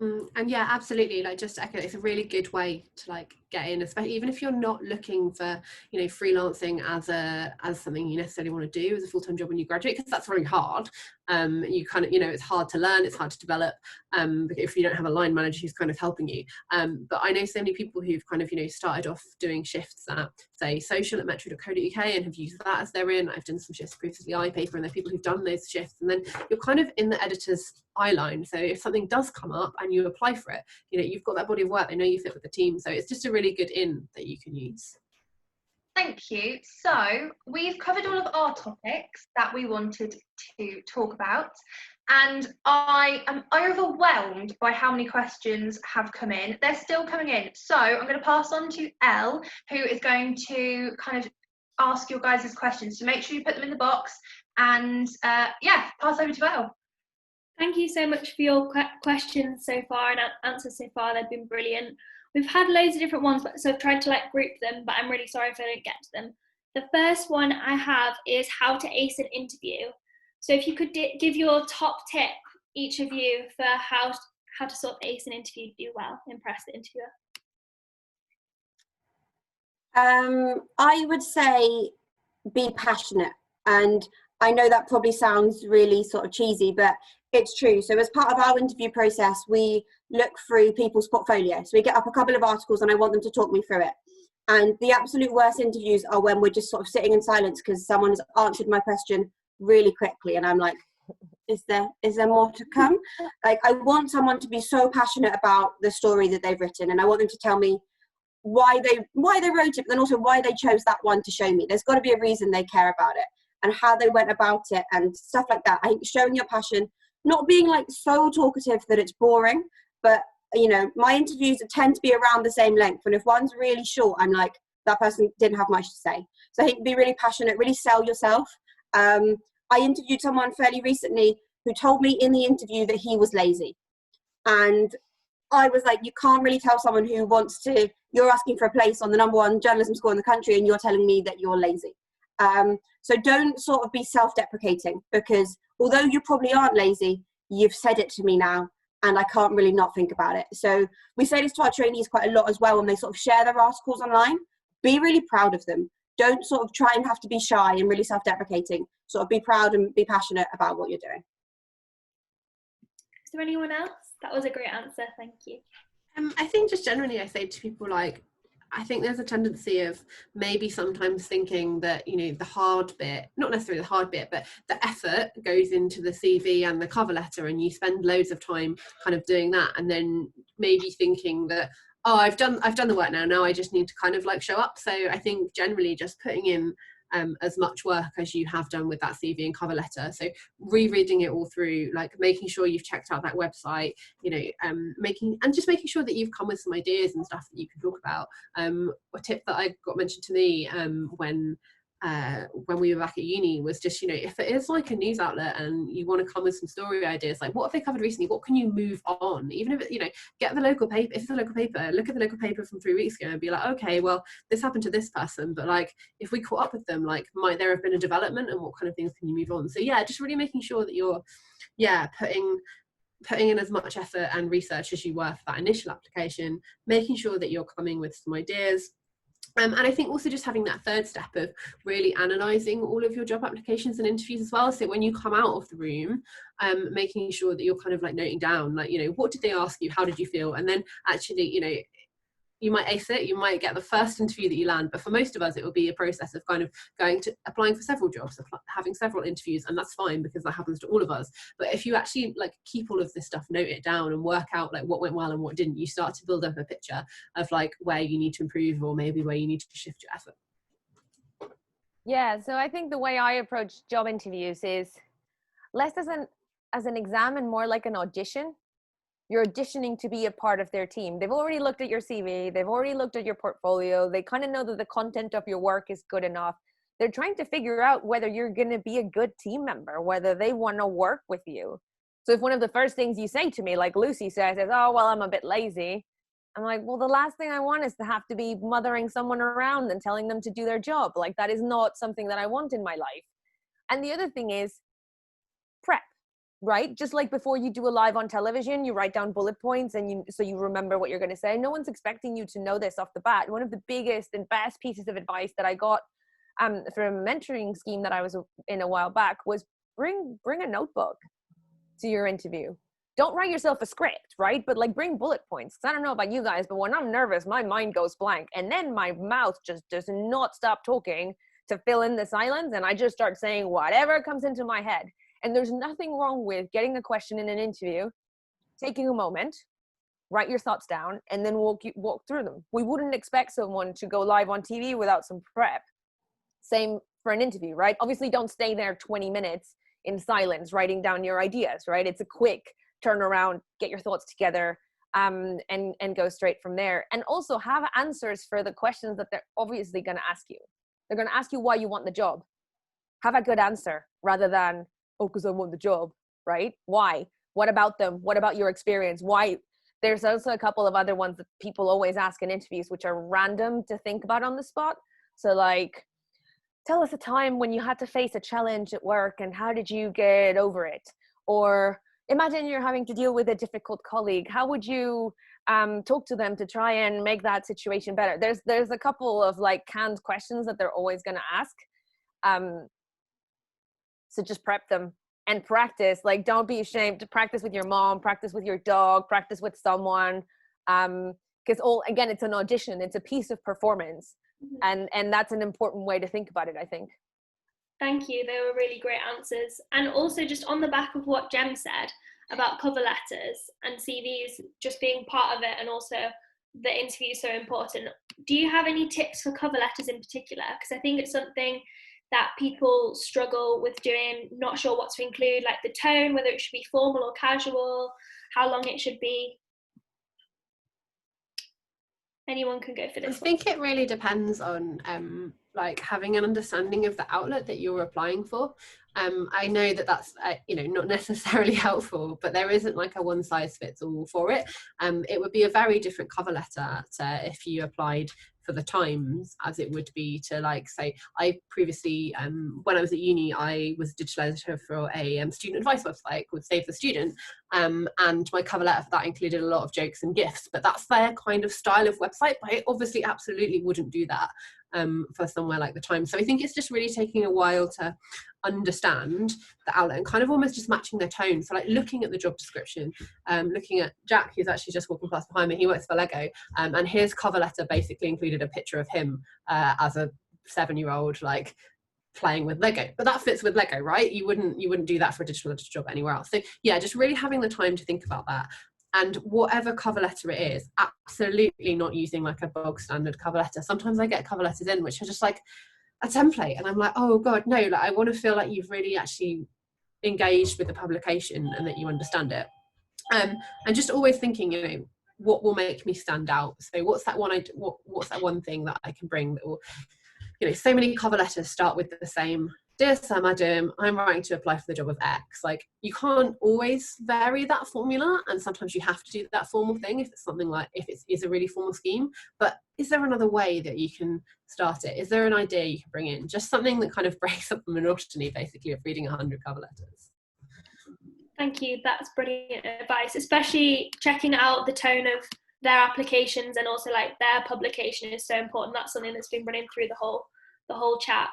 And yeah, absolutely, like, just echo, it's a really good way to like get in, especially even if you're not looking for, you know, freelancing as something you necessarily want to do as a full-time job when you graduate, because that's really hard. You kind of, you know, it's hard to learn, it's hard to develop, if you don't have a line manager who's kind of helping you. But I know so many people who've kind of, you know, started off doing shifts at, say, social at metro.co.uk and have used that as their in. I've done some shifts previously, iPaper, and there are people who've done those shifts, and then you're kind of in the editor's eye line. So if something does come up and you apply for it, you know, you've got that body of work, they know you fit with the team. So it's just a really good in that you can use. Thank you. So we've covered all of our topics that we wanted to talk about, and I am overwhelmed by how many questions have come in. They're still coming in. So I'm going to pass on to Elle, who is going to kind of ask your guys' questions. So make sure you put them in the box, and yeah, pass over to Elle. Thank you so much for your questions so far and answers so far. They've been brilliant. We've had loads of different ones, so I've tried to like group them, but I'm really sorry if I don't get to them. The first one I have is how to ace an interview. So if you could give your top tip, each of you, for how to sort of ace an interview, do well, impress the interviewer. I would say be passionate, and I know that probably sounds really sort of cheesy, but it's true. So as part of our interview process, we look through people's portfolio. So we get up a couple of articles and I want them to talk me through it. And the absolute worst interviews are when we're just sort of sitting in silence because someone has answered my question really quickly. And I'm like, is there more to come? Like, I want someone to be so passionate about the story that they've written, and I want them to tell me why they wrote it, but then also why they chose that one to show me. There's got to be a reason they care about it and how they went about it and stuff like that. I think showing your passion, not being like so talkative that it's boring, but you know, my interviews tend to be around the same length, and if one's really short, I'm like, that person didn't have much to say. So I think be really passionate, really sell yourself. I interviewed someone fairly recently who told me in the interview that he was lazy, and I was like, you can't really tell someone who wants to, you're asking for a place on the #1 journalism school in the country and you're telling me that you're lazy. So don't sort of be self-deprecating, because although you probably aren't lazy, you've said it to me now and I can't really not think about it. So we say this to our trainees quite a lot as well when they sort of share their articles online. Be really proud of them. Don't sort of try and have to be shy and really self-deprecating. Sort of be proud and be passionate about what you're doing. Is there anyone else? That was a great answer, thank you. I think just generally I say to people, like, I think there's a tendency of maybe sometimes thinking that, you know, the hard bit, not necessarily the hard bit, but the effort goes into the CV and the cover letter, and you spend loads of time kind of doing that, and then maybe thinking that, oh, I've done the work now I just need to kind of like show up. So I think generally just putting in as much work as you have done with that CV and cover letter. So rereading it all through, like making sure you've checked out that website, you know, making sure that you've come with some ideas and stuff that you can talk about. A tip that I got mentioned to me when when we were back at uni was just, you know, if it is like a news outlet and you want to come with some story ideas, like what have they covered recently, what can you move on, even if it, you know, get the local paper, if it's a local paper, look at the local paper from 3 weeks ago and be like, okay, well, this happened to this person, but like if we caught up with them, like might there have been a development, and what kind of things can you move on? So yeah, just really making sure that you're putting in as much effort and research as you were for that initial application, making sure that you're coming with some ideas. And I think also just having that third step of really analysing all of your job applications and interviews as well. So when you come out of the room, making sure that you're kind of like noting down, like, you know, what did they ask you? How did you feel? And then actually, you know, you might ace it, you might get the first interview that you land, but for most of us, it will be a process of kind of applying for several jobs, having several interviews, and that's fine because that happens to all of us. But if you actually like keep all of this stuff, note it down and work out like what went well and what didn't, you start to build up a picture of like where you need to improve or maybe where you need to shift your effort. Yeah, so I think the way I approach job interviews is less as an exam and more like an audition. You're auditioning to be a part of their team. They've already looked at your CV. They've already looked at your portfolio. They kind of know that the content of your work is good enough. They're trying to figure out whether you're going to be a good team member, whether they want to work with you. So if one of the first things you say to me, like Lucy says, is, oh, well, I'm a bit lazy. I'm like, well, the last thing I want is to have to be mothering someone around and telling them to do their job. Like, that is not something that I want in my life. And the other thing is prep. Right? Just like before you do a live on television, you write down bullet points and so you remember what you're going to say. No one's expecting you to know this off the bat. One of the biggest and best pieces of advice that I got from a mentoring scheme that I was in a while back was bring a notebook to your interview. Don't write yourself a script, right? But like bring bullet points. Because I don't know about you guys, but when I'm nervous, my mind goes blank. And then my mouth just does not stop talking to fill in the silence. And I just start saying whatever comes into my head. And there's nothing wrong with getting a question in an interview, taking a moment, write your thoughts down, and then walk through them. We wouldn't expect someone to go live on TV without some prep. Same for an interview, right? Obviously, don't stay there 20 minutes in silence, writing down your ideas, right? It's a quick turnaround, get your thoughts together, and go straight from there. And also have answers for the questions that they're obviously going to ask you. They're going to ask you why you want the job. Have a good answer rather than, oh, because I want the job, right? Why? What about them? What about your experience? Why? There's also a couple of other ones that people always ask in interviews, which are random to think about on the spot. So like, tell us a time when you had to face a challenge at work and how did you get over it? Or imagine you're having to deal with a difficult colleague. How would you talk to them to try and make that situation better? There's a couple of like canned questions that they're always going to ask. So just prep them and practice. Like, don't be ashamed to practice with your mom, practice with your dog, practice with someone. Because again, it's an audition. It's a piece of performance. Mm-hmm. And that's an important way to think about it, I think. Thank you. They were really great answers. And also just on the back of what Jem said about cover letters and CVs just being part of it, and also the interview is so important. Do you have any tips for cover letters in particular? Because I think it's something that people struggle with doing, not sure what to include, like the tone, whether it should be formal or casual, how long it should be. Anyone can go for this. I think it really depends on like having an understanding of the outlet that you're applying for. I know that that's you know, not necessarily helpful, but there isn't like a one size fits all for it. It would be a very different cover letter to if you applied for the Times as it would be to, like, say, I previously when I was at uni, I was a digital editor for a student advice website called Save the Student, and my cover letter for that included a lot of jokes and gifs, but that's their kind of style of website. But I obviously absolutely wouldn't do that for somewhere like the Times. So I think it's just really taking a while to understand the outlet and kind of almost just matching their tone. So like looking at the job description, looking at Jack, who's actually just walking past behind me, he works for Lego, and his cover letter basically included a picture of him as a 7-year-old, like playing with Lego. But that fits with Lego, right? You wouldn't do that for a digital editor job anywhere else. So yeah, just really having the time to think about that. And whatever cover letter it is, absolutely not using like a bog standard cover letter. Sometimes I get cover letters in which are just like a template, and I'm like, oh god, no, like I want to feel like you've really actually engaged with the publication and that you understand it. And just always thinking, you know, what will make me stand out? So what's that one thing that I can bring that will you know, so many cover letters start with the same, "Dear Sir, Madam, I'm writing to apply for the job of X." Like, you can't always vary that formula, and sometimes you have to do that formal thing if it's something like, if it is a really formal scheme. But is there another way that you can start it? Is there an idea you can bring in? Just something that kind of breaks up the monotony, basically, of reading 100 cover letters. Thank you. That's brilliant advice, especially checking out the tone of their applications, and also like their publication is so important. That's something that's been running through the whole chat.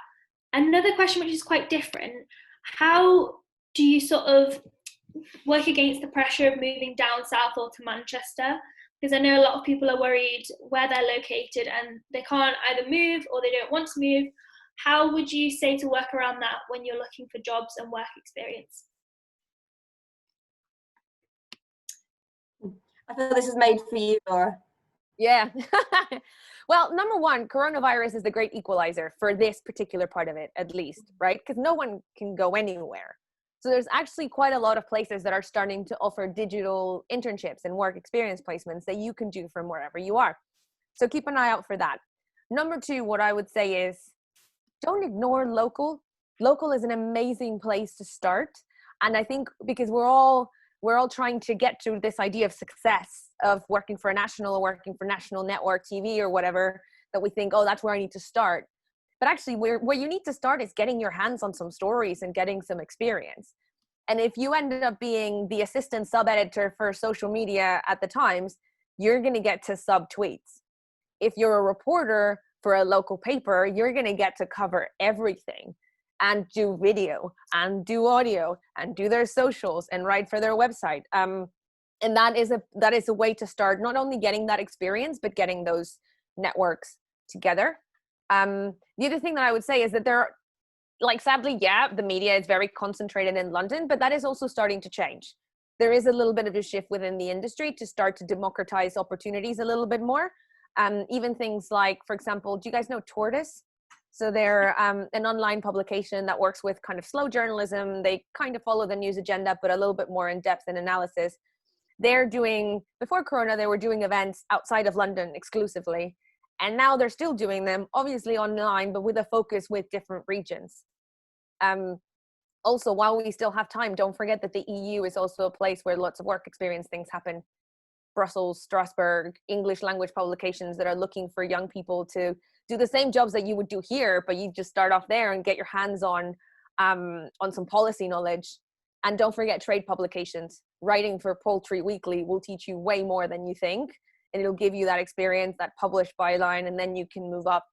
Another question which is quite different: how do you sort of work against the pressure of moving down south or to Manchester? Because I know a lot of people are worried where they're located and they can't either move or they don't want to move. How would you say to work around that when you're looking for jobs and work experience? I feel this is made for you, Laura. Yeah. Well, number one, coronavirus is the great equalizer for this particular part of it, at least, right? Because no one can go anywhere. So there's actually quite a lot of places that are starting to offer digital internships and work experience placements that you can do from wherever you are. So keep an eye out for that. Number two, what I would say is, don't ignore local. Local is an amazing place to start. And I think because we're all trying to get to this idea of success of working for a national or working for national network TV or whatever, that we think, oh, that's where I need to start. But actually, where you need to start is getting your hands on some stories and getting some experience. And if you ended up being the assistant sub-editor for social media at the Times, you're going to get to sub-tweets. If you're a reporter for a local paper, you're going to get to cover everything and do video and do audio and do their socials and write for their website. And that is a way to start not only getting that experience, but getting those networks together. The other thing that I would say is that sadly, the media is very concentrated in London, but that is also starting to change. There is a little bit of a shift within the industry to start to democratize opportunities a little bit more. Even things like, for example, do you guys know Tortoise? So they're an online publication that works with kind of slow journalism. They kind of follow the news agenda, but a little bit more in depth and analysis. Before Corona, they were doing events outside of London exclusively. And now they're still doing them, obviously online, but with a focus with different regions. Also, while we still have time, don't forget that the EU is also a place where lots of work experience things happen. Brussels, Strasbourg, English language publications that are looking for young people to do the same jobs that you would do here, but you just start off there and get your hands on some policy knowledge. And don't forget trade publications. Writing for Poultry Weekly will teach you way more than you think. And it'll give you that experience, that published byline, and then you can move up.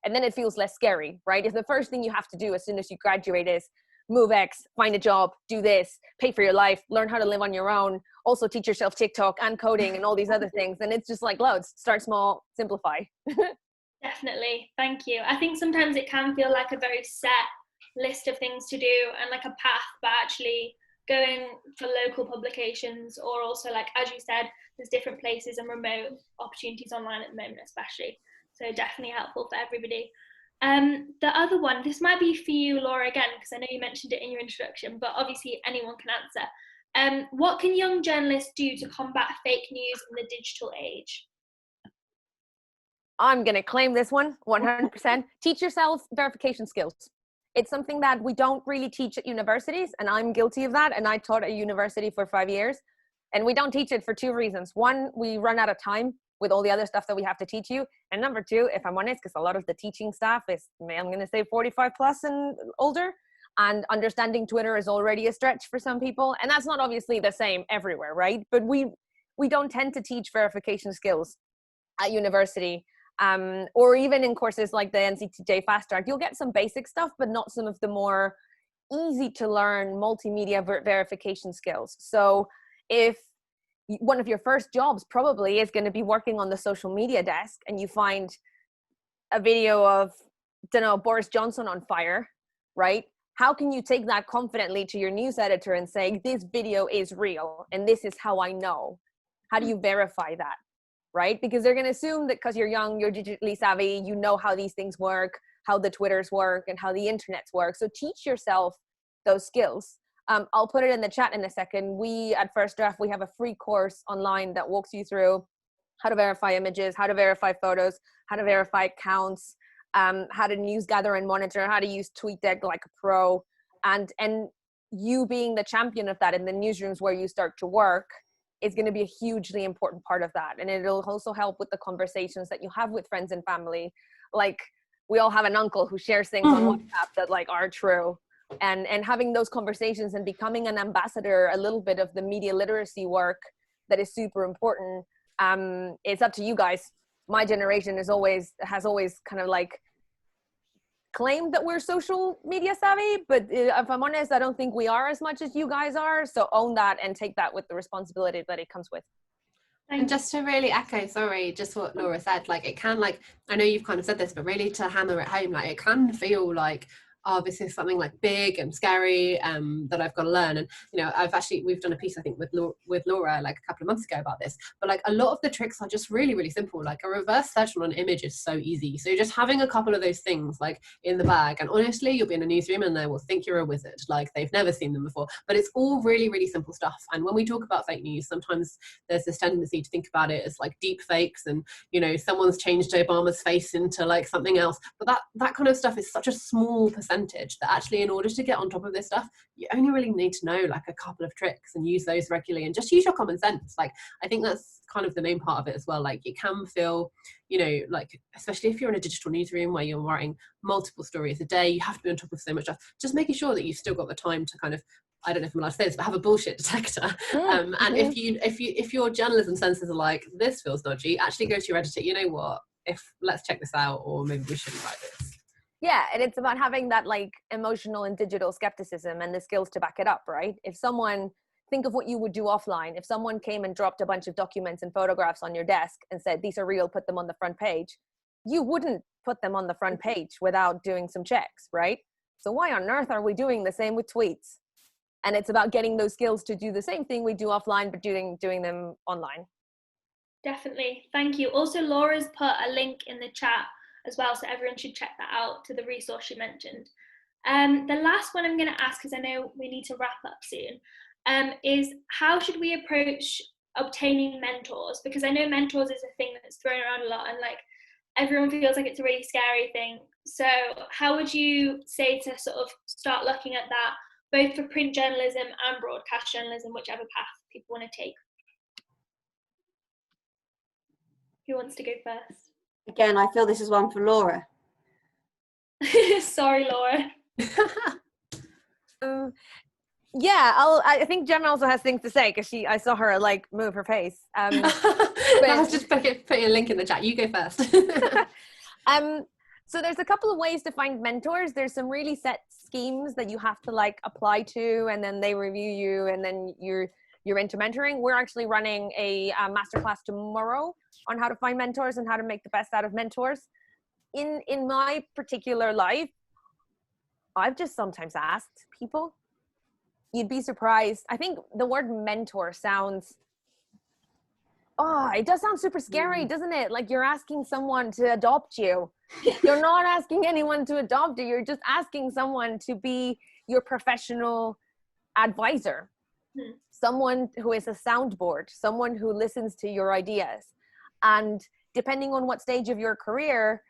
And then it feels less scary, right? If the first thing you have to do as soon as you graduate is move X, find a job, do this, pay for your life, learn how to live on your own, also teach yourself TikTok and coding and all these other things. And it's just like loads. Start small, simplify. Definitely. Thank you. I think sometimes it can feel like a very set list of things to do and like a path, but actually going for local publications, or also, like, as you said, there's different places and remote opportunities online at the moment, especially. So definitely helpful for everybody. The other one, this might be for you, Laura, again, because I know you mentioned it in your introduction, but obviously anyone can answer. What can young journalists do to combat fake news in the digital age? I'm going to claim this one 100%. Teach yourself verification skills. It's something that we don't really teach at universities, and I'm guilty of that. And I taught at a university for 5 years, and we don't teach it for two reasons. One, we run out of time with all the other stuff that we have to teach you. And number two, if I'm honest, because a lot of the teaching staff is, I'm going to say 45 plus and older, and understanding Twitter is already a stretch for some people. And that's not obviously the same everywhere, right? But we don't tend to teach verification skills at university. Or even in courses like the NCTJ Fast Track, you'll get some basic stuff, but not some of the more easy to learn multimedia verification skills. So if one of your first jobs probably is going to be working on the social media desk, and you find a video of, Boris Johnson on fire, right? How can you take that confidently to your news editor and say, this video is real and this is how I know? How do you verify that? Right? Because they're going to assume that because you're young, you're digitally savvy, you know how these things work, how the Twitters work, and how the internets work. So teach yourself those skills. I'll put it in the chat in a second. We at First Draft, we have a free course online that walks you through how to verify images, how to verify photos, how to verify accounts, how to news gather and monitor, how to use TweetDeck like a pro, and you being the champion of that in the newsrooms where you start to work is going to be a hugely important part of that. And it'll also help with the conversations that you have with friends and family. Like, we all have an uncle who shares things on WhatsApp that like are true, and having those conversations and becoming an ambassador, a little bit of the media literacy work that is super important. It's up to you guys. My generation has always kind of like claimed that we're social media savvy, but if I'm honest, I don't think we are as much as you guys are. So own that and take that with the responsibility that it comes with. And just to really echo, just what Laura said, like it can, like, I know you've kind of said this, but really to hammer it home, like it can feel like, oh, this is something like big and scary that I've got to learn. And, you know, we've done a piece, I think, with Laura like a couple of months ago about this, but like a lot of the tricks are just really, really simple. Like a reverse search on an image is so easy. So just having a couple of those things like in the bag, and honestly, you'll be in a newsroom and they will think you're a wizard, like they've never seen them before, but it's all really, really simple stuff. And when we talk about fake news, sometimes there's this tendency to think about it as like deep fakes and, you know, someone's changed Obama's face into like something else, but that kind of stuff is such a small percentage that actually, in order to get on top of this stuff, you only really need to know like a couple of tricks and use those regularly and just use your common sense. Like, I think that's kind of the main part of it as well. Like, it can feel, you know, like, especially if you're in a digital newsroom where you're writing multiple stories a day, you have to be on top of so much stuff, just making sure that you've still got the time to kind of, I don't know if I'm allowed to say this, but have a bullshit detector. And if your journalism senses are like, this feels dodgy, actually go to your editor, you know what, let's check this out, or maybe we shouldn't write this. Yeah, and it's about having that like emotional and digital skepticism and the skills to back it up, right? If someone, think of what you would do offline. If someone came and dropped a bunch of documents and photographs on your desk and said, these are real, put them on the front page, you wouldn't put them on the front page without doing some checks, right? So why on earth are we doing the same with tweets? And it's about getting those skills to do the same thing we do offline, but doing them online. Definitely, thank you. Also, Laura's put a link in the chat as well, so everyone should check that out, to the resource she mentioned. The last one I'm going to ask, because I know we need to wrap up soon, is how should we approach obtaining mentors? Because I know mentors is a thing that's thrown around a lot, and like everyone feels like it's a really scary thing. So how would you say to sort of start looking at that, both for print journalism and broadcast journalism, whichever path people want to take? Who wants to go first? Again, I feel this is one for Laura. Sorry, Laura. Yeah, I think Jen also has things to say, because I saw her like move her face. But I was just putting a link in the chat. You go first. So there's a couple of ways to find mentors. There's some really set schemes that you have to like apply to, and then they review you, and then you're into mentoring. We're actually running a masterclass tomorrow on how to find mentors and how to make the best out of mentors. In my particular life, I've just sometimes asked people. You'd be surprised. I think the word mentor sounds, it does sound super scary, doesn't it? Like you're asking someone to adopt you. You're not asking anyone to adopt you. You're just asking someone to be your professional advisor. Someone who is a soundboard, someone who listens to your ideas. And depending on what stage of your career,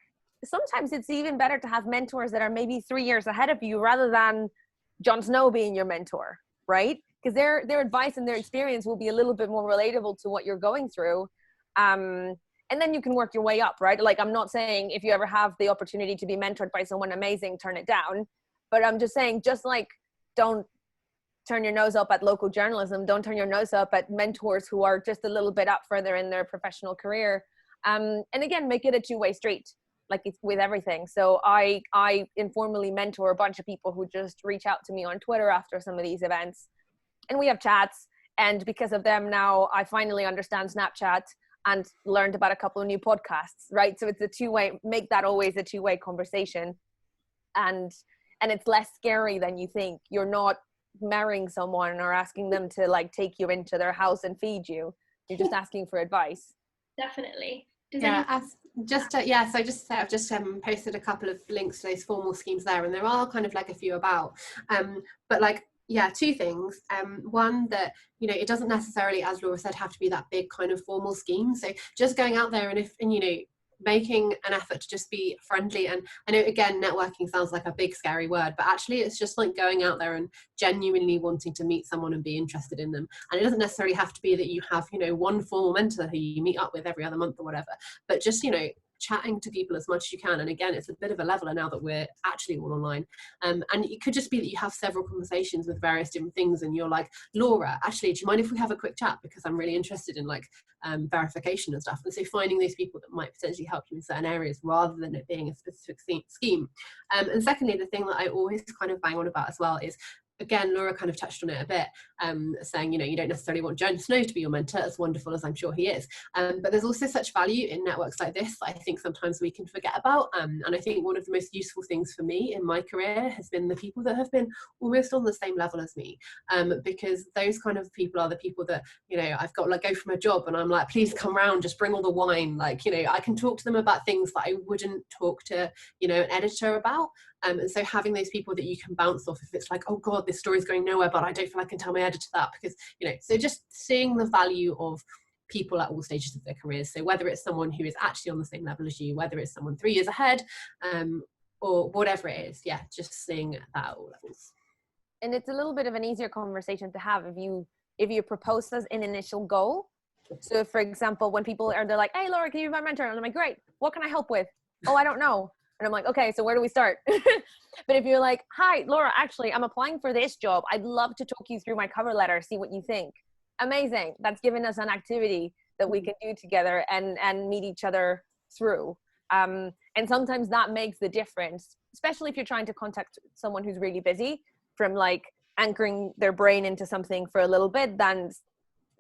sometimes it's even better to have mentors that are maybe 3 years ahead of you rather than Jon Snow being your mentor, right? Because their advice and their experience will be a little bit more relatable to what you're going through. And then you can work your way up, right? Like, I'm not saying if you ever have the opportunity to be mentored by someone amazing, turn it down. But I'm just saying, just like, don't turn your nose up at local journalism, don't turn your nose up at mentors who are just a little bit up further in their professional career. And again, make it a two-way street, like it's with everything. So I informally mentor a bunch of people who just reach out to me on Twitter after some of these events, and we have chats. And because of them now, I finally understand Snapchat and learned about a couple of new podcasts, right? So it's a two-way, make that always a two-way conversation. And it's less scary than you think. You're not marrying someone or asking them to like take you into their house and feed you. You're just asking for advice. Definitely. So I've just posted a couple of links to those formal schemes there, and there are kind of like a few about, but like, yeah, two things. One, that, you know, it doesn't necessarily, as Laura said, have to be that big kind of formal scheme. So just going out there and you know, making an effort to just be friendly. And I know, again, networking sounds like a big scary word, but actually it's just like going out there and genuinely wanting to meet someone and be interested in them. And it doesn't necessarily have to be that you have, you know, one formal mentor who you meet up with every other month or whatever, but just, you know, chatting to people as much as you can. And again, it's a bit of a leveler now that we're actually all online, and it could just be that you have several conversations with various different things, and you're like, Laura, actually, do you mind if we have a quick chat, because I'm really interested in like verification and stuff. And so finding those people that might potentially help you in certain areas rather than it being a specific scheme. And secondly, the thing that I always kind of bang on about as well is, again, Laura kind of touched on it a bit, saying, you know, you don't necessarily want Jon Snow to be your mentor, as wonderful as I'm sure he is. But there's also such value in networks like this that I think sometimes we can forget about. And I think one of the most useful things for me in my career has been the people that have been almost on the same level as me. Because those kind of people are the people that, you know, I've got like go from a job and I'm like, please come round, just bring all the wine. Like, you know, I can talk to them about things that I wouldn't talk to, you know, an editor about. And so having those people that you can bounce off, if it's like, oh God, this story's going nowhere, but I don't feel I can tell my editor that, because, you know, so just seeing the value of people at all stages of their careers. So whether it's someone who is actually on the same level as you, whether it's someone 3 years ahead, or whatever it is, yeah, just seeing that at all levels. And it's a little bit of an easier conversation to have if you propose as an initial goal. So if, for example, when people are, they're like, hey Laura, can you be my mentor? And I'm like, great, what can I help with? Oh, I don't know. And I'm like, okay, so where do we start? But if you're like, hi, Laura, actually, I'm applying for this job. I'd love to talk you through my cover letter, see what you think. Amazing. That's given us an activity that we can do together and meet each other through. And sometimes that makes the difference, especially if you're trying to contact someone who's really busy, from like anchoring their brain into something for a little bit than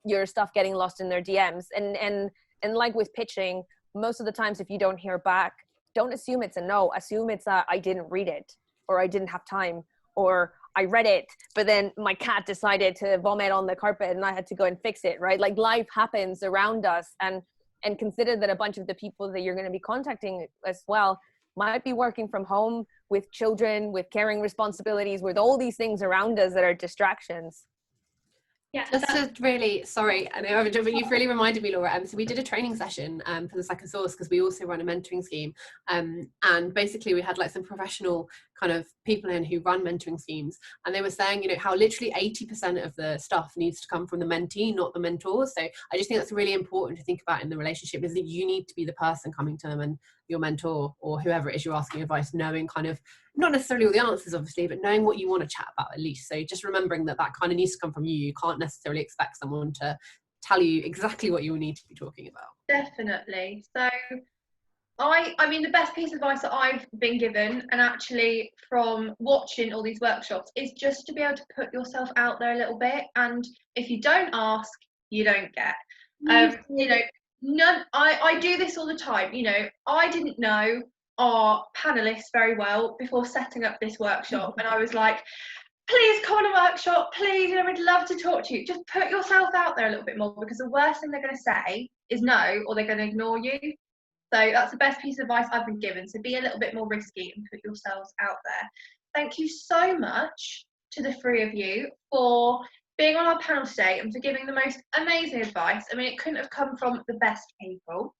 your stuff getting lost in their DMs. And like with pitching, most of the times if you don't hear back, don't assume it's a no. Assume it's a I didn't read it, or I didn't have time, or I read it, but then my cat decided to vomit on the carpet and I had to go and fix it, right? Like life happens around us, and consider that a bunch of the people that you're going to be contacting as well might be working from home with children, with caring responsibilities, with all these things around us that are distractions. Yeah, just to really, sorry, I know, but you've really reminded me, Laura. So we did a training session for the Second Source, because we also run a mentoring scheme, and basically we had like some professional kind of people in who run mentoring schemes, and they were saying, you know, how literally 80% of the stuff needs to come from the mentee, not the mentor. So I just think that's really important to think about in the relationship, is that you need to be the person coming to them, and your mentor or whoever it is you're asking advice, knowing kind of, not necessarily all the answers obviously, but knowing what you want to chat about at least. So just remembering that kind of needs to come from you. You can't necessarily expect someone to tell you exactly what you need to be talking about. Definitely. So I mean, the best piece of advice that I've been given, and actually from watching all these workshops, is just to be able to put yourself out there a little bit. And if you don't ask, you don't get. You know, I do this all the time. You know, I didn't know our panelists very well before setting up this workshop, and I was like, please come on a workshop, please, you know, we'd love to talk to you. Just put yourself out there a little bit more, because the worst thing they're going to say is no, or they're going to ignore you. So that's the best piece of advice I've been given. So be a little bit more risky and put yourselves out there. Thank you so much to the three of you for being on our panel today and for giving the most amazing advice. I mean, it couldn't have come from the best people.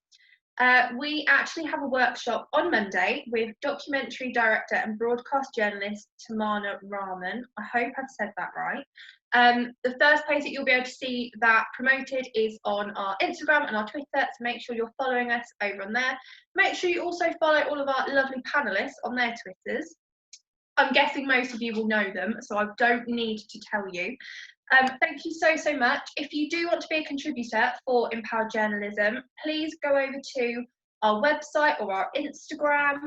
We actually have a workshop on Monday with documentary director and broadcast journalist Tamana Rahman. I hope I've said that right. The first place that you'll be able to see that promoted is on our Instagram and our Twitter, so make sure you're following us over on there. Make sure you also follow all of our lovely panelists on their Twitters. I'm guessing most of you will know them, so I don't need to tell you. Thank you so much. If you do want to be a contributor for Empowered Journalism, please go over to our website or our Instagram.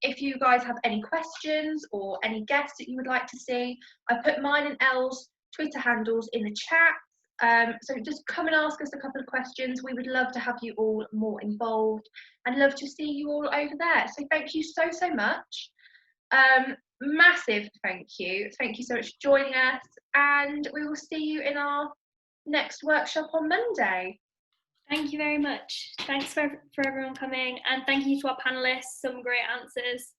If you guys have any questions or any guests that you would like to see, I put mine and Elle's Twitter handles in the chat. So just come and ask us a couple of questions. We would love to have you all more involved and love to see you all over there. So thank you so much. Massive thank you. Thank you so much for joining us, and we will see you in our next workshop on Monday. Thank you very much. Thanks for everyone coming, and thank you to our panelists, some great answers.